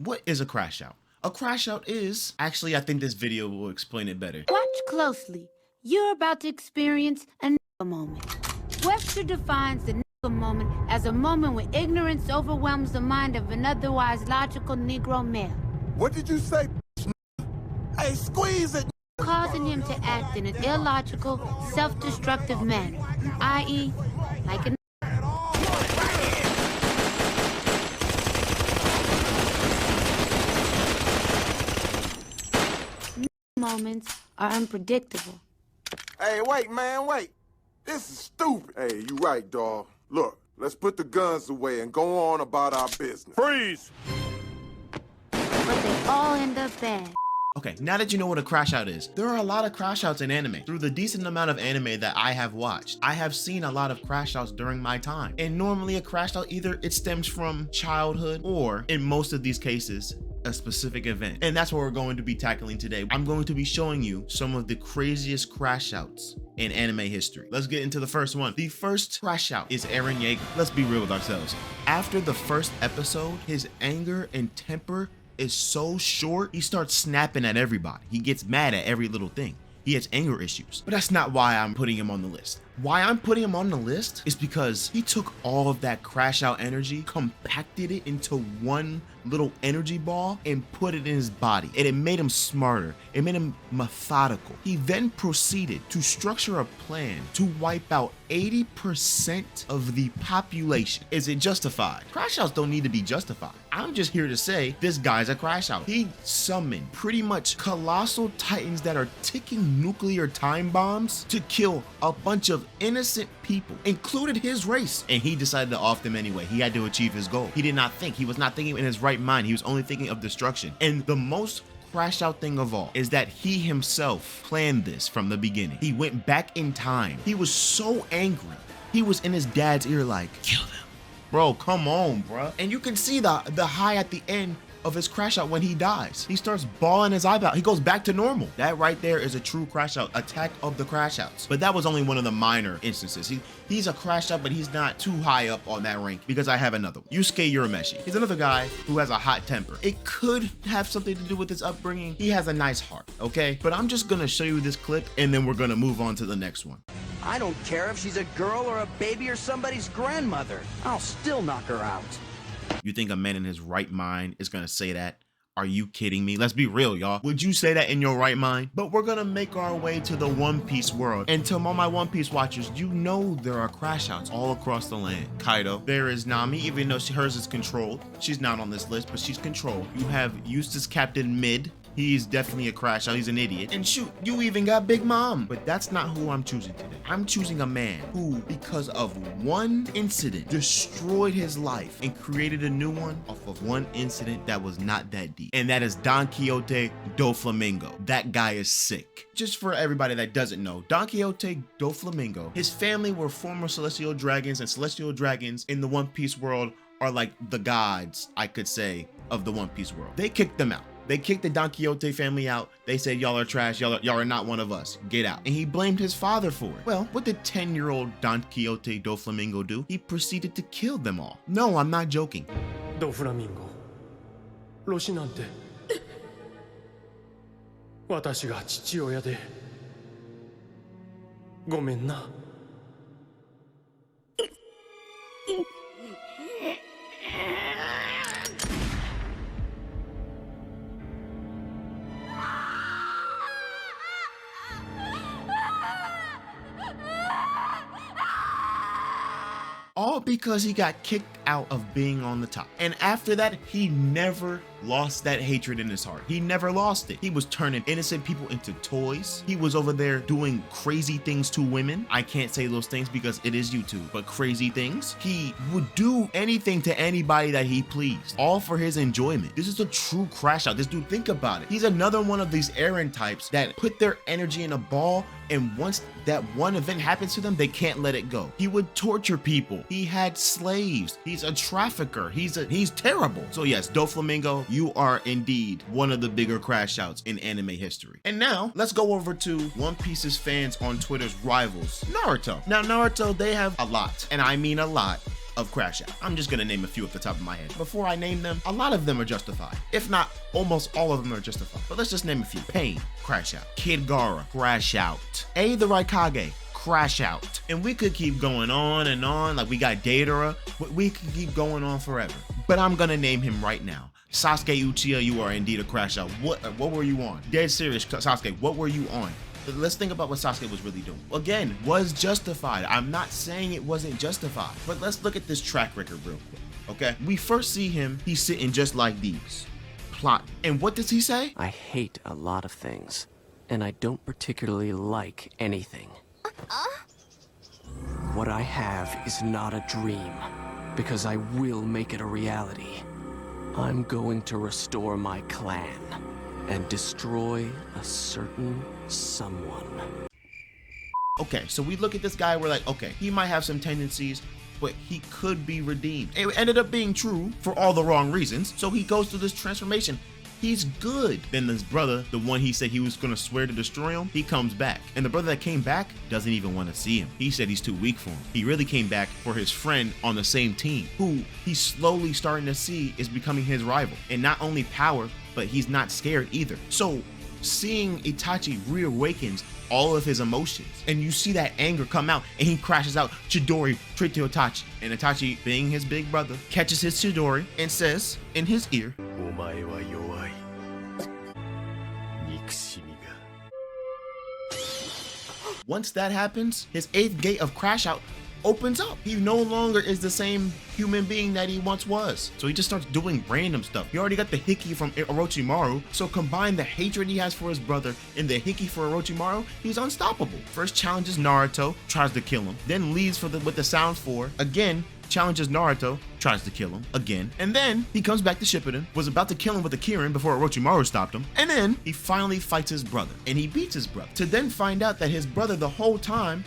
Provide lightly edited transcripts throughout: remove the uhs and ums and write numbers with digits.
What is a crash out? A crash out is, actually I think this video will explain it better. Watch closely. You're about to experience a nigga moment. Webster defines the nigga moment as a moment when ignorance overwhelms the mind of an otherwise logical Negro male. What did you say? Hey, squeeze it! Causing him to act in an illogical, self-destructive manner, i.e., like a moments are unpredictable. Hey, wait, man, wait. This is stupid. Hey, you right, dawg. Look, let's put the guns away and go on about our business. Freeze! But they all end up bad. Okay, now that you know what a crash out is, there are a lot of crash outs in anime. Through the decent amount of anime that I have watched, I have seen a lot of crash outs during my time. And normally a crash out, either it stems from childhood or, in most of these cases, a specific event. And that's what we're going to be tackling today. I'm going to be showing you some of the craziest crash outs in anime history. Let's get into the first one. The first crash out is Eren Jager. Let's be real with ourselves. After the first episode, his anger and temper is so short, he starts snapping at everybody. He gets mad at every little thing. He has anger issues. But that's not why I'm putting him on the list. Why I'm putting him on the list is because he took all of that crash out energy, compacted it into one little energy ball and put it in his body. And it made him smarter. It made him methodical. He then proceeded to structure a plan to wipe out 80% of the population. Is it justified? Crash outs don't need to be justified. I'm just here to say this guy's a crash out. He summoned pretty much colossal titans that are ticking nuclear time bombs to kill a bunch of innocent people, included his race, and he decided to off them anyway. He had to achieve his goal. He did not think. He was not thinking in his right mind. He was only thinking of destruction. And the most crash out thing of all is that he himself planned this from the beginning. He went back in time. He was so angry. He was in his dad's ear like, kill them. Bro, come on, bro. And you can see the high at the end of his crash out when he dies. He starts bawling his eyebrow. He goes back to normal. That right there is a true crash out. Attack of the crash outs. But that was only one of the minor instances. He's a crash out, but he's not too high up on that rank because I have another one. Yusuke Mesi. He's another guy who has a hot temper. It could have something to do with his upbringing. He has a nice heart, okay? But I'm just gonna show you this clip and then we're gonna move on to the next one. I don't care if she's a girl or a baby or somebody's grandmother. I'll still knock her out. You think a man in his right mind is gonna say that? Are you kidding me? Let's be real, y'all. Would you say that in your right mind? But we're gonna make our way to the One Piece world. And to all my One Piece watchers, you know there are crash outs all across the land. Kaido. There is Nami, even though hers is controlled. She's not on this list, but she's controlled. You have Eustace Captain Mid. He's definitely a crash out. He's an idiot. And shoot, you even got Big Mom. But that's not who I'm choosing today. I'm choosing a man who, because of one incident, destroyed his life and created a new one off of one incident that was not that deep. And that is Don Quixote do Flamingo. That guy is sick. Just for everybody that doesn't know, Don Quixote do Flamingo, his family were former celestial dragons, and celestial dragons in the One Piece world are like the gods, I could say, of the One Piece world. They kicked them out. They kicked the Don Quixote family out. They said, y'all are trash. Y'all are not one of us. Get out. And he blamed his father for it. Well, what did 10-year-old Don Quixote do Flamingo do? He proceeded to kill them all. No, I'm not joking. Do Flamingo. ロシなんて私が父親でごめんな All because he got kicked out of being on the top. And after that, he never lost that hatred in his heart. He never lost it. He was turning innocent people into toys. He was over there doing crazy things to women. I can't say those things because it is YouTube, but crazy things. He would do anything to anybody that he pleased, all for his enjoyment. This is a true crash out. This dude, think about it. He's another one of these Eren types that put their energy in a ball, and once that one event happens to them, they can't let it go. He would torture people. He had slaves. He's a trafficker. He's terrible. So yes, Doflamingo, you are indeed one of the bigger crash outs in anime history. And now let's go over to One Piece's fans on Twitter's rivals, Naruto. Now Naruto, they have a lot, and I mean a lot, of Crash Out. I'm just gonna name a few off the top of my head. Before I name them, a lot of them are justified. If not, almost all of them are justified. But let's just name a few. Pain, Crash Out. Kid Gara, Crash Out. A the Raikage, Crash Out. And we could keep going on and on, like we got Deidara, but we could keep going on forever. But I'm gonna name him right now. Sasuke Uchiha, you are indeed a Crash Out. What were you on? Dead serious, Sasuke, what were you on? Let's think about what Sasuke was really doing. Again, was justified. I'm not saying it wasn't justified, but let's look at this track record real quick, okay? We first see him, he's sitting just like these, plotting. And what does he say? I hate a lot of things, and I don't particularly like anything. What I have is not a dream, because I will make it a reality. I'm going to restore my clan and destroy a certain someone. Okay, so we look at this guy, we're like, okay, he might have some tendencies, but he could be redeemed. It ended up being true for all the wrong reasons, so he goes through this transformation. He's good. Then his brother, the one he said he was gonna swear to destroy him, he comes back. And the brother that came back doesn't even want to see him. He said he's too weak for him. He really came back for his friend on the same team, who he's slowly starting to see is becoming his rival. And not only power, but he's not scared either. So seeing Itachi reawakens all of his emotions, and you see that anger come out, and he crashes out Chidori straight to Itachi. And Itachi, being his big brother, catches his Chidori and says in his ear, once that happens, his 8th gate of Crash Out opens up. He no longer is the same human being that he once was. So he just starts doing random stuff. He already got the Hiki from Orochimaru, so combine the hatred he has for his brother and the Hiki for Orochimaru, he's unstoppable. First challenges Naruto, tries to kill him, then leaves with the Sound 4, again challenges Naruto, tries to kill him again, and then he comes back to Shippuden, was about to kill him with a Kirin before Orochimaru stopped him, and then he finally fights his brother, and he beats his brother, to then find out that his brother the whole time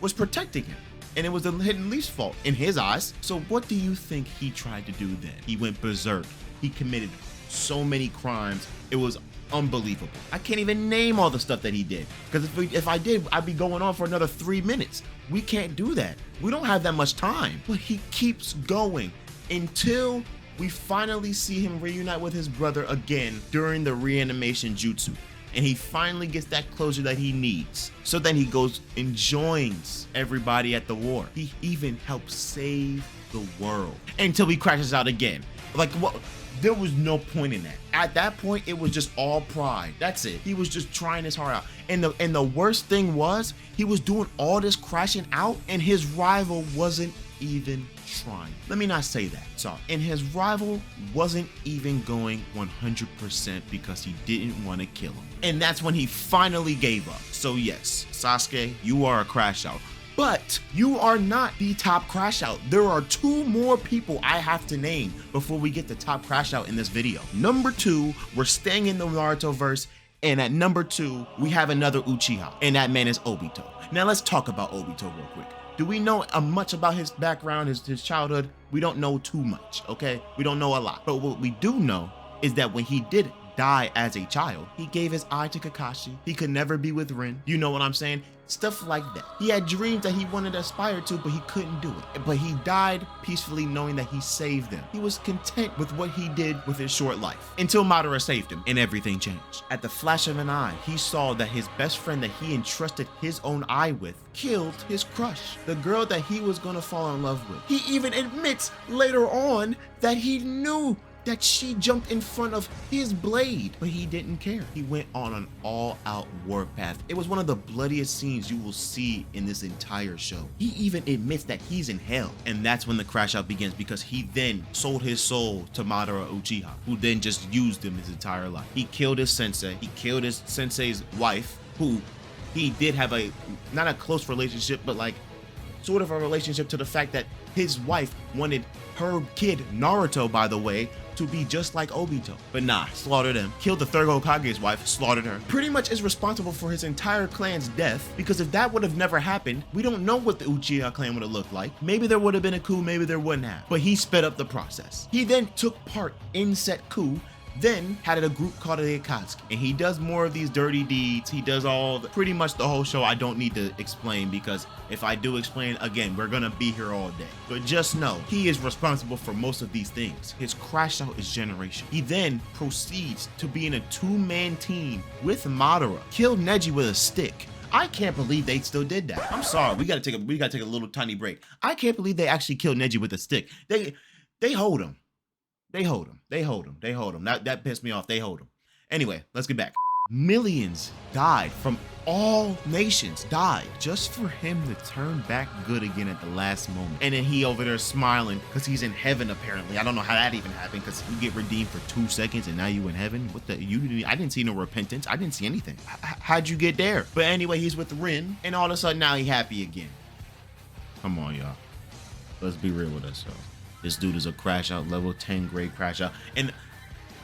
was protecting him, and it was the Hidden Leaf's fault in his eyes. So what do you think he tried to do then? He went berserk. He committed so many crimes, it was unbelievable. I can't even name all the stuff that he did, because if I did, I'd be going on for another 3 minutes. We can't do that. We don't have that much time. But he keeps going until we finally see him reunite with his brother again during the reanimation jutsu. And he finally gets that closure that he needs. So then he goes and joins everybody at the war. He even helps save the world until he crashes out again. Like, what? There was no point in that. At that point, it was just all pride. That's it. He was just trying his heart out. And the worst thing was, he was doing all this crashing out, and his rival wasn't even trying. Let me not say that. Sorry. And his rival wasn't even going 100% because he didn't want to kill him. And that's when he finally gave up. So yes, Sasuke, you are a Crash Out. But you are not the top Crash Out. There are 2 more people I have to name before we get the top Crash Out in this video. Number 2, we're staying in the Naruto verse, and at number 2, we have another Uchiha, and that man is Obito. Now let's talk about Obito real quick. Do we know much about his background, his childhood? We don't know too much, okay? We don't know a lot. But what we do know is that when he did die as a child, he gave his eye to Kakashi. He could never be with Rin. You know what I'm saying? Stuff like that. He had dreams that he wanted to aspire to, but he couldn't do it. But he died peacefully knowing that he saved them. He was content with what he did with his short life until Madara saved him and everything changed. At the flash of an eye, he saw that his best friend that he entrusted his own eye with killed his crush, the girl that he was gonna fall in love with. He even admits later on that he knew that she jumped in front of his blade, but he didn't care. He went on an all-out warpath. It was one of the bloodiest scenes you will see in this entire show. He even admits that he's in hell, and that's when the Crash Out begins, because he then sold his soul to Madara Uchiha, who then just used him his entire life. He killed his sensei. He killed his sensei's wife, who he did have not a close relationship, but like sort of a relationship, to the fact that his wife wanted her kid, Naruto, by the way, to be just like Obito. But nah, slaughtered him. Killed the third Hokage's wife, slaughtered her. Pretty much is responsible for his entire clan's death, because if that would have never happened, we don't know what the Uchiha clan would have looked like. Maybe there would have been a coup, maybe there wouldn't have. But he sped up the process. He then took part in said coup, Then had a group called the Akatsuki, and he does more of these dirty deeds. He does pretty much the whole show. I don't need to explain, because if I do explain, again, we're gonna be here all day. But just know, he is responsible for most of these things. His crash out is generation. He then proceeds to be in a 2-man team with Madara, killed Neji with a stick. I can't believe they still did that. I'm sorry, we gotta take a little tiny break. I can't believe they actually killed Neji with a stick. They hold him. They hold him. That pissed me off. They hold him. Anyway, let's get back. Millions died from all nations, died just for him to turn back good again at the last moment. And then he over there smiling because he's in heaven apparently. I don't know how that even happened, because you get redeemed for 2 seconds and now you in heaven. What the, I didn't see no repentance. I didn't see anything. How'd you get there? But anyway, he's with Rin, and all of a sudden now he happy again. Come on, y'all. Let's be real with ourselves. This dude is a crash out, level 10 grade crash out. And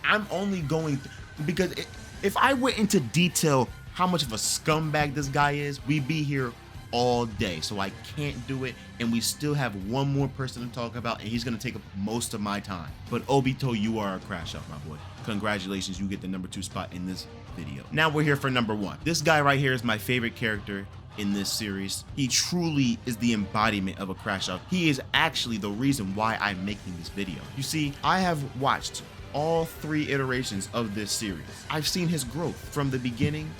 I'm only going, because if I went into detail how much of a scumbag this guy is, we'd be here all day. So I can't do it. And we still have one more person to talk about, and he's gonna take up most of my time. But Obito, you are a crash out, my boy. Congratulations, you get the number 2 spot in this video. Now we're here for number 1. This guy right here is my favorite character in this series. He truly is the embodiment of a crash out. He is actually the reason why I'm making this video. You see, I have watched all 3 iterations of this series. I've seen his growth from the beginning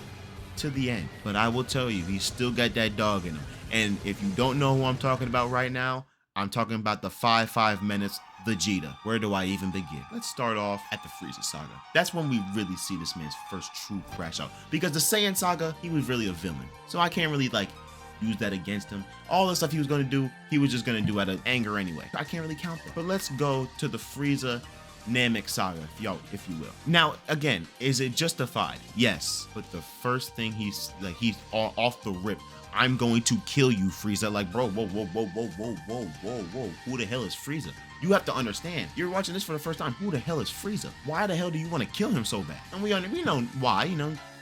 to the end, but I will tell you, he's still got that dog in him. And if you don't know who I'm talking about right now, I'm talking about the 5 minutes Vegeta. Where do I even begin? Let's start off at the Frieza saga. That's when we really see this man's first true crash out, because the Saiyan saga, he was really a villain. So I can't really use that against him. All the stuff he was gonna do, he was just gonna do out of anger anyway. I can't really count that. But let's go to the Frieza Namek saga, if you will. Now, again, is it justified? Yes. But the first thing he's off the rip, I'm going to kill you, Frieza. Like, bro, whoa. Who the hell is Frieza? You have to understand, you're watching this for the first time. Who the hell is Frieza? Why the hell do you want to kill him so bad? And we know why,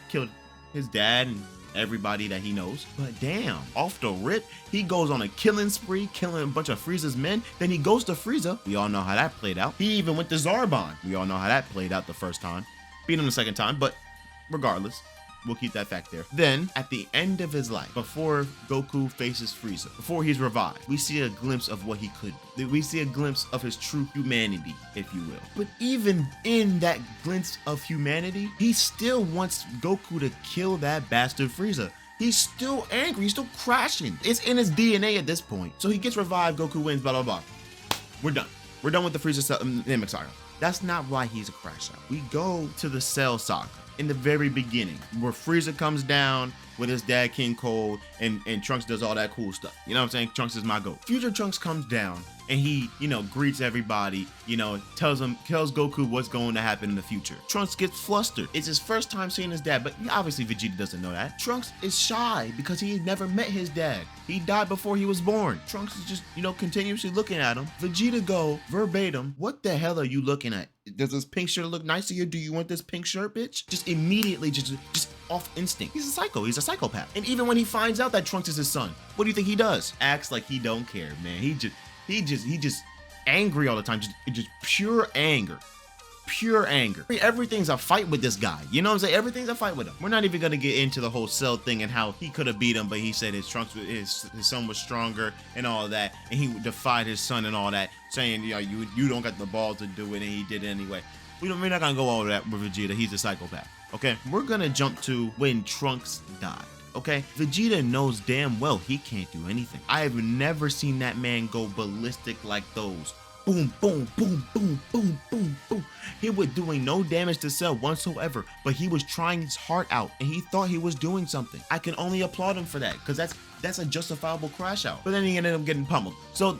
killed his dad and everybody that he knows. But damn, off the rip, he goes on a killing spree, killing a bunch of Frieza's men. Then he goes to Frieza. We all know how that played out. He even went to Zarbon. We all know how that played out the first time. Beat him the second time, but regardless, we'll keep that fact there. Then, at the end of his life, before Goku faces Frieza, before he's revived, we see a glimpse of what he could be. We see a glimpse of his true humanity, if you will. But even in that glimpse of humanity, he still wants Goku to kill that bastard Frieza. He's still angry, he's still crashing. It's in his DNA at this point. So he gets revived, Goku wins, blah, blah, blah. We're done. We're done with the Frieza Namek saga. That's not why he's a crash out. We go to the Cell saga. In the very beginning, where Frieza comes down with his dad King Cold, and Trunks does all that cool stuff. You know what I'm saying? Trunks is my goat. Future Trunks comes down and he, greets everybody, tells Goku what's going to happen in the future. Trunks gets flustered. It's his first time seeing his dad, but obviously Vegeta doesn't know that. Trunks is shy because he never met his dad. He died before he was born. Trunks is just, continuously looking at him. Vegeta go verbatim, "What the hell are you looking at? Does this pink shirt look nice to you? Do you want this pink shirt, bitch?" Just immediately, just off instinct. He's a psycho. He's a psychopath. And even when he finds out that Trunks is his son, what do you think he does? Acts like he don't care, man. He just angry all the time. Just pure anger. Pure anger. Everything's a fight with this guy. You know what I'm saying? Everything's a fight with him. We're not even gonna get into the whole Cell thing and how he could have beat him, but he said his son was stronger and all that, and he defied his son and all that, saying, you don't got the balls to do it, and he did it anyway. We're not gonna go over that with Vegeta. He's a psychopath. Okay, we're gonna jump to when Trunks died. Okay, Vegeta knows damn well he can't do anything. I have never seen that man go ballistic like those. Boom, boom, boom, boom, boom, boom, boom. He was doing no damage to Cell whatsoever, but he was trying his heart out and he thought he was doing something. I can only applaud him for that, because that's a justifiable crash out. But then he ended up getting pummeled. So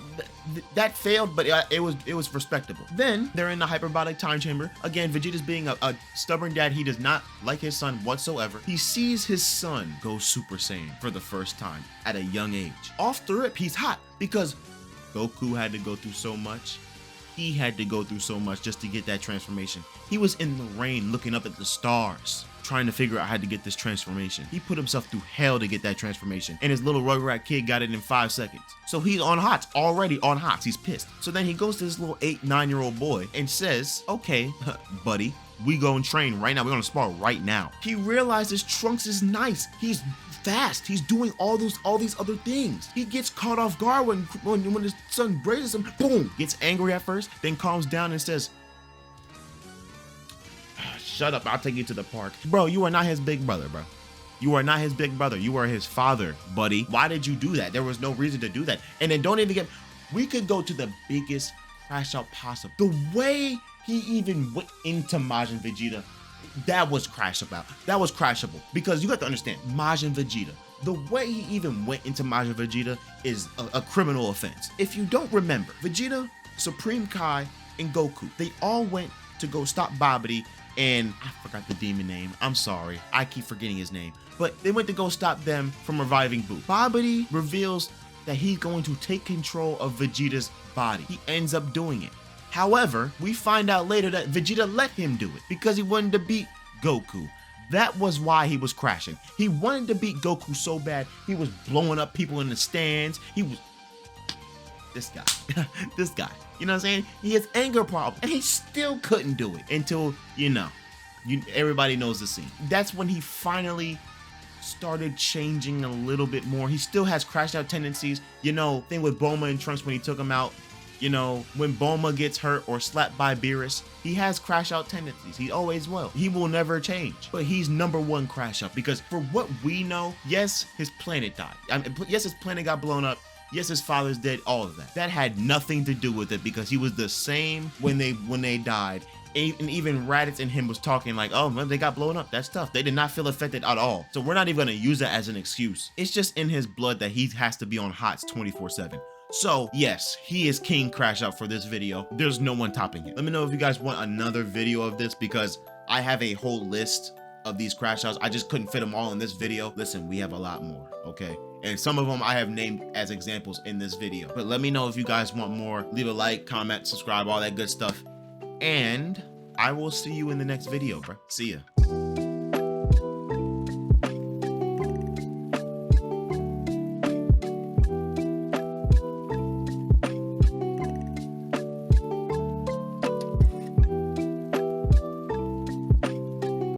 that failed, but it was respectable. Then they're in the hyperbolic time chamber. Again, Vegeta's being a stubborn dad. He does not like his son whatsoever. He sees his son go Super Saiyan for the first time at a young age. Off the rip, he's hot because Goku had to go through so much. He had to go through so much just to get that transformation. He was in the rain looking up at the stars, trying to figure out how to get this transformation. He put himself through hell to get that transformation, and his little Rugrat kid got it in 5 seconds. So he's on hots, already on hots. He's pissed. So then he goes to this little 8-9-year-old boy and says, "Okay, buddy, we go and train right now. We're gonna spar right now. He realizes Trunks is nice. He's fast. He's doing all these other things. He gets caught off guard when his son braces him. Boom! Gets angry at first, then calms down and says, "Shut up! I'll take you to the park." Bro, you are not his big brother, bro. You are not his big brother. You are his father, buddy. Why did you do that? There was no reason to do that. And then don't even get. We could go to the biggest crash out possible. The way he even went into Majin Vegeta, that was crashable. That was crashable. Because you got to understand, Majin Vegeta, the way he even went into Majin Vegeta is a criminal offense. If you don't remember, Vegeta, Supreme Kai, and Goku, they all went to go stop Babidi, and I forgot the demon name. I'm sorry. I keep forgetting his name. But they went to go stop them from reviving Boo. Babidi reveals that he's going to take control of Vegeta's body. He ends up doing it. However, we find out later that Vegeta let him do it because he wanted to beat Goku. That was why he was crashing. He wanted to beat Goku so bad, he was blowing up people in the stands. He was... This guy. This guy. You know what I'm saying? He has anger problems, and he still couldn't do it until, everybody knows the scene. That's when he finally started changing a little bit more. He still has crashed out tendencies. Thing with Bulma and Trunks when he took him out. When Bulma gets hurt or slapped by Beerus, he has crash out tendencies. He always will. He will never change. But he's #1 crash out because for what we know, yes, his planet died. Yes, his planet got blown up. Yes, his father's dead. All of that. That had nothing to do with it because he was the same when they died. And even Raditz and him was talking like, oh, well, they got blown up. That's tough. They did not feel affected at all. So we're not even going to use that as an excuse. It's just in his blood that he has to be on HOTS 24/7. So yes, he is King Crash Out for this video. There's no one topping it. Let me know if you guys want another video of this because I have a whole list of these Crash Outs. I just couldn't fit them all in this video. Listen, we have a lot more, okay? And some of them I have named as examples in this video. But let me know if you guys want more. Leave a like, comment, subscribe, all that good stuff. And I will see you in the next video, bro. See ya.